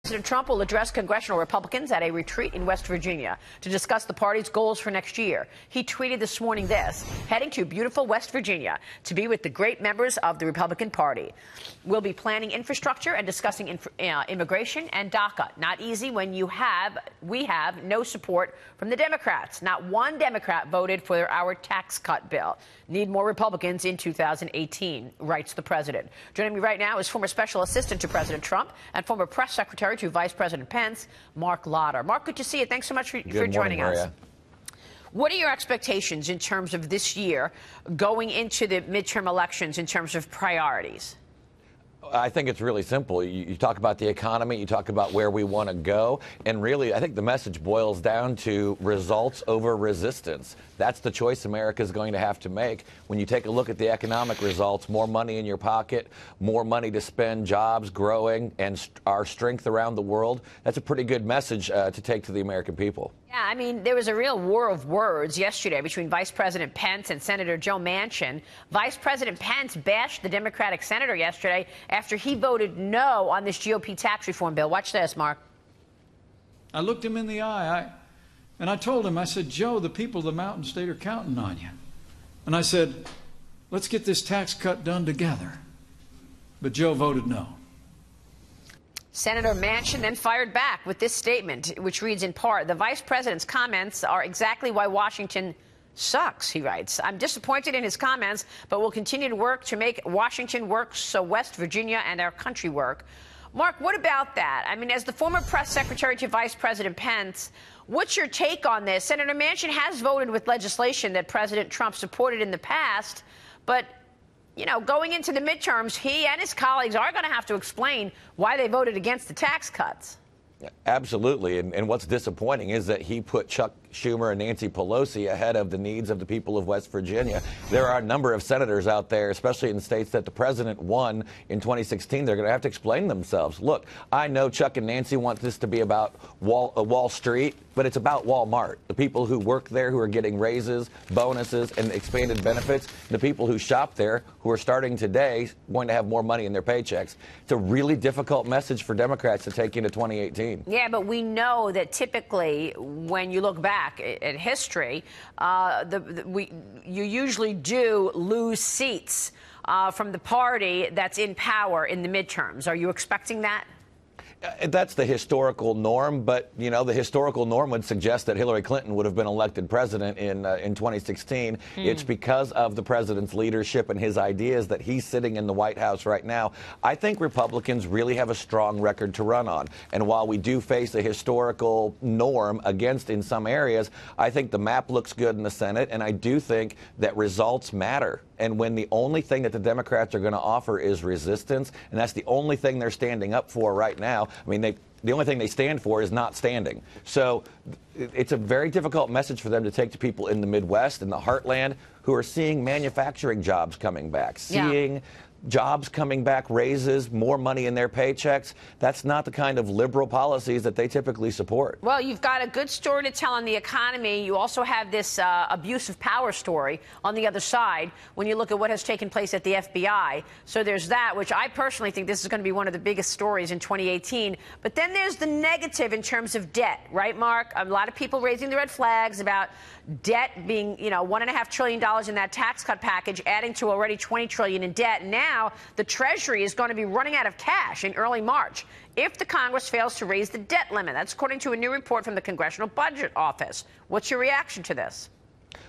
President Trump will address congressional Republicans at a retreat in West Virginia to discuss the party's goals for next year. He tweeted this morning this: heading to beautiful West Virginia to be with the great members of the Republican Party. We'll be planning infrastructure and discussing immigration and DACA. Not easy when we have no support from the Democrats. Not one Democrat voted for our tax cut bill. Need more Republicans in 2018, writes the president. Joining me right now is former special assistant to President Trump and former press secretary to Vice President Pence, Marc Lotter. Marc, good to see you. Thanks so much for joining us. What are your expectations in terms of this year going into the midterm elections in terms of priorities? I think it's really simple. You talk about the economy, you talk about where we want to go, and really I think the message boils down to results over resistance. That's the choice America is going to have to make. When you take a look at the economic results, more money in your pocket, more money to spend, jobs growing, and our strength around the world, that's a pretty good message to take to the American people. Yeah, I mean, there was a real war of words yesterday between Vice President Pence and Senator Joe Manchin. Vice President Pence bashed the Democratic senator yesterday after he voted no on this GOP tax reform bill. Watch this, Marc. I looked him in the eye, and I told him, I said, Joe, the people of the Mountain State are counting on you. And I said, let's get this tax cut done together. But Joe voted no. Senator Manchin then fired back with this statement, which reads in part, the vice president's comments are exactly why Washington sucks, he writes. I'm disappointed in his comments, but will continue to work to make Washington work so West Virginia and our country work. Marc, what about that? I mean, as the former press secretary to Vice President Pence, what's your take on this? Senator Manchin has voted with legislation that President Trump supported in the past, but you know, going into the midterms, he and his colleagues are going to have to explain why they voted against the tax cuts. Absolutely. And what's disappointing is that he put Chuck Schumer and Nancy Pelosi ahead of the needs of the people of West Virginia. There are a number of senators out there, especially in states that the president won in 2016. They're going to have to explain themselves. Look, I know Chuck and Nancy want this to be about Wall Street, but it's about Walmart. The people who work there who are getting raises, bonuses, and expanded benefits. The people who shop there who are starting today going to have more money in their paychecks. It's a really difficult message for Democrats to take into 2018. Yeah, but we know that typically when you look back at history, you usually do lose seats from the party that's in power in the midterms. Are you expecting that? That's the historical norm, but, you know, the historical norm would suggest that Hillary Clinton would have been elected president in 2016. It's because of the president's leadership and his ideas that he's sitting in the White House right now. I think Republicans really have a strong record to run on. And while we do face a historical norm against in some areas, I think the map looks good in the Senate, and I do think that results matter. And when the only thing that the Democrats are going to offer is resistance, and that's the only thing they're standing up for right now, I mean, the only thing they stand for is not standing. So it's a very difficult message for them to take to people in the Midwest and the heartland who are seeing manufacturing jobs coming back, seeing jobs coming back, raises, more money in their paychecks. That's not the kind of liberal policies that they typically support. Well, you've got a good story to tell on the economy. You also have this abuse of power story on the other side when you look at what has taken place at the FBI. So there's that, which I personally think this is going to be one of the biggest stories in 2018. But then there's the negative in terms of debt, right, Marc? A lot of people raising the red flags about debt being, you know, $1.5 trillion in that tax cut package, adding to already $20 trillion in debt. Now the Treasury is going to be running out of cash in early March if the Congress fails to raise the debt limit. That's according to a new report from the Congressional Budget Office. What's your reaction to this?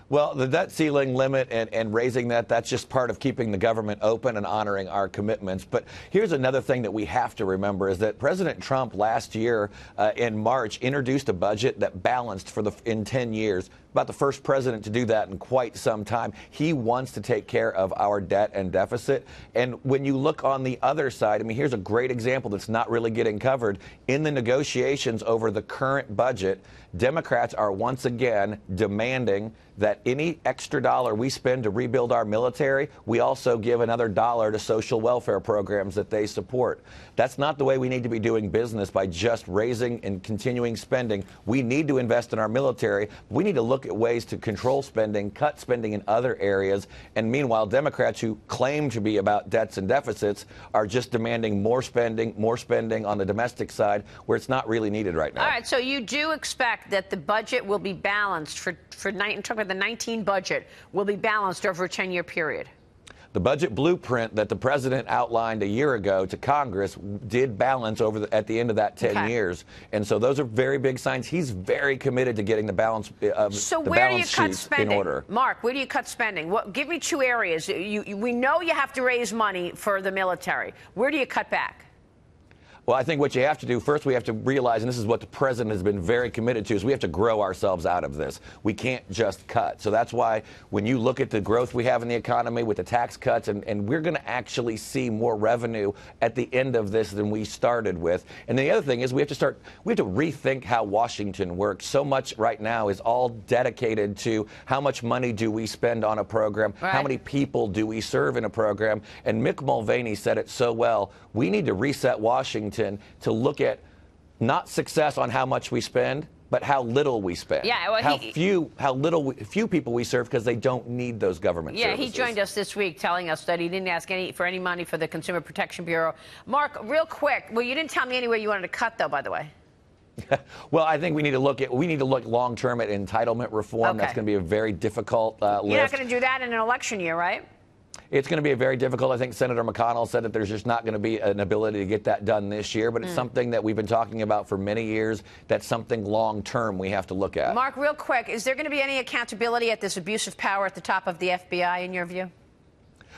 Well, the debt ceiling limit and raising that's just part of keeping the government open and honoring our commitments. But here's another thing that we have to remember is that President Trump last year in March introduced a budget that balanced in 10 years. About the first president to do that in quite some time. He wants to take care of our debt and deficit. And when you look on the other side, I mean, here's a great example that's not really getting covered. In the negotiations over the current budget, Democrats are once again demanding that that any extra dollar we spend to rebuild our military, we also give another dollar to social welfare programs that they support. That's not the way we need to be doing business, by just raising and continuing spending. We need to invest in our military. We need to look at ways to control spending, cut spending in other areas. And meanwhile, Democrats who claim to be about debts and deficits are just demanding more spending on the domestic side where it's not really needed right now. All right, so you do expect that the budget will be balanced I'm talking about the 19 budget, will be balanced over a 10-year period? The budget blueprint that the president outlined a year ago to Congress did balance at the end of that 10 years. And so those are very big signs. He's very committed to getting the balance So the where do you balance cut sheets spending? in order. Mark, where do you cut spending? Give me two areas. We know you have to raise money for the military. Where do you cut back? Well, I think what you have to do first, we have to realize, and this is what the president has been very committed to, is we have to grow ourselves out of this. We can't just cut. So that's why when you look at the growth we have in the economy with the tax cuts, and we're going to actually see more revenue at the end of this than we started with. And the other thing is we have to rethink how Washington works. So much right now is all dedicated to how much money do we spend on a program, how many people do we serve in a program. And Mick Mulvaney said it so well. We need to reset Washington to look at not success on how much we spend, but how little we spend. Yeah, well, few people we serve because they don't need those government services. He joined us this week telling us that he didn't ask for any money for the Consumer Protection Bureau. Mark, real quick, well, you didn't tell me anywhere you wanted to cut, though, by the way. Well, I think we need to look long term at entitlement reform. That's going to be a very difficult lift. You're not going to do that in an election year, right? It's going to be a very difficult. I think Senator McConnell said that there's just not going to be an ability to get that done this year, but it's something that we've been talking about for many years. That's something long term we have to look at. Mark, real quick, is there going to be any accountability at this abuse of power at the top of the FBI, in your view?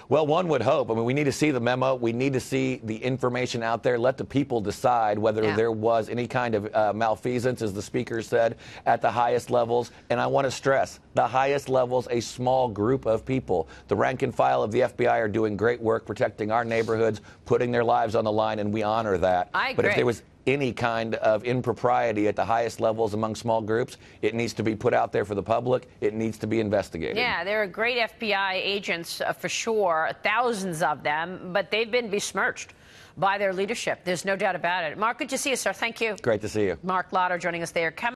Well, one would hope. I mean, we need to see the memo. We need to see the information out there. Let the people decide whether there was any kind of malfeasance, as the speaker said, at the highest levels. And I want to stress, the highest levels, a small group of people. The rank and file of the FBI are doing great work protecting our neighborhoods, putting their lives on the line, and we honor that. I agree. But if there was any kind of impropriety at the highest levels among small groups, it needs to be put out there for the public. It needs to be investigated. Yeah, there are great FBI agents for sure, thousands of them, but they've been besmirched by their leadership. There's no doubt about it. Mark, good to see you, sir. Thank you. Great to see you. Marc Lotter joining us there.